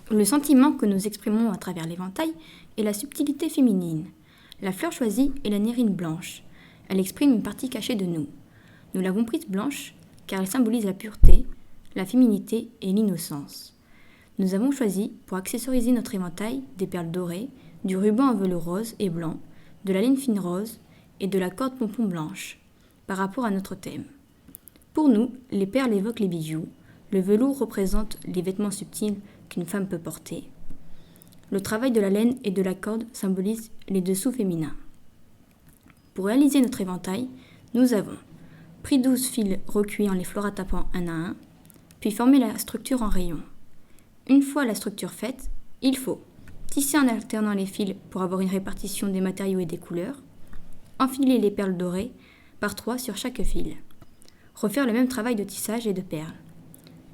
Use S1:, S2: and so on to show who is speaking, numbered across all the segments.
S1: Le sentiment que nous exprimons à travers l'éventail est la subtilité féminine. La fleur choisie est la nérine blanche. Elle exprime une partie cachée de nous. Nous l'avons prise blanche car elle symbolise la pureté, la féminité et l'innocence. Nous avons choisi, pour accessoriser notre éventail, des perles dorées, du ruban en velours rose et blanc, de la laine fine rose et de la corde pompon blanche, par rapport à notre thème. Pour nous, les perles évoquent les bijoux, le velours représente les vêtements subtils qu'une femme peut porter. Le travail de la laine et de la corde symbolise les dessous féminins. Pour réaliser notre éventail, nous avons pris 12 fils recuits en les floratapant un à un, puis formé la structure en rayons. Une fois la structure faite, il faut tisser en alternant les fils pour avoir une répartition des matériaux et des couleurs, enfiler les perles dorées par 3 sur chaque fil, refaire le même travail de tissage et de perles.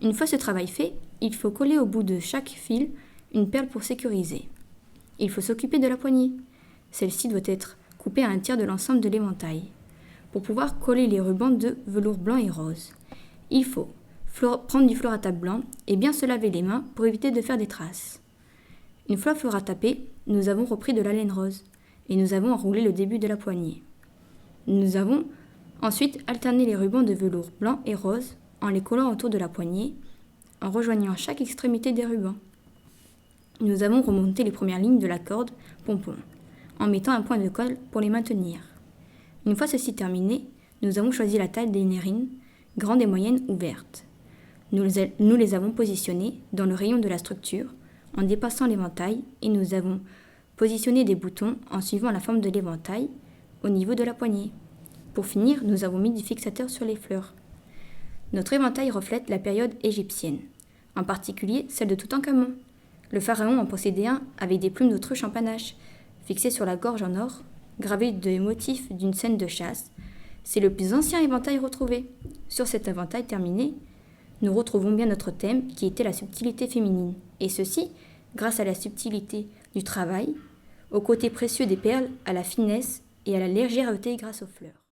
S1: Une fois ce travail fait, il faut coller au bout de chaque fil une perle pour sécuriser. Il faut s'occuper de la poignée. Celle-ci doit être coupée à un tiers de l'ensemble de l'éventail. Pour pouvoir coller les rubans de velours blanc et rose, il faut prendre du floratap blanc et bien se laver les mains pour éviter de faire des traces. Une fois floratapé, nous avons repris de la laine rose et nous avons enroulé le début de la poignée. Nous avons ensuite alterné les rubans de velours blanc et rose en les collant autour de la poignée, en rejoignant chaque extrémité des rubans. Nous avons remonté les premières lignes de la corde pompon, en mettant un point de colle pour les maintenir. Une fois ceci terminé, nous avons choisi la taille des nérines, grandes et moyennes ou vertes. Nous les avons positionnées dans le rayon de la structure, en dépassant l'éventail, et nous avons positionné des boutons en suivant la forme de l'éventail au niveau de la poignée. Pour finir, nous avons mis du fixateur sur les fleurs. Notre éventail reflète la période égyptienne, en particulier celle de Toutankhamon. Le pharaon en possédait un avec des plumes d'autruche en panache, fixées sur la gorge en or, gravées des motifs d'une scène de chasse. C'est le plus ancien éventail retrouvé. Sur cet éventail terminé, nous retrouvons bien notre thème qui était la subtilité féminine, et ceci grâce à la subtilité du travail, au côté précieux des perles, à la finesse et à la légèreté grâce aux fleurs.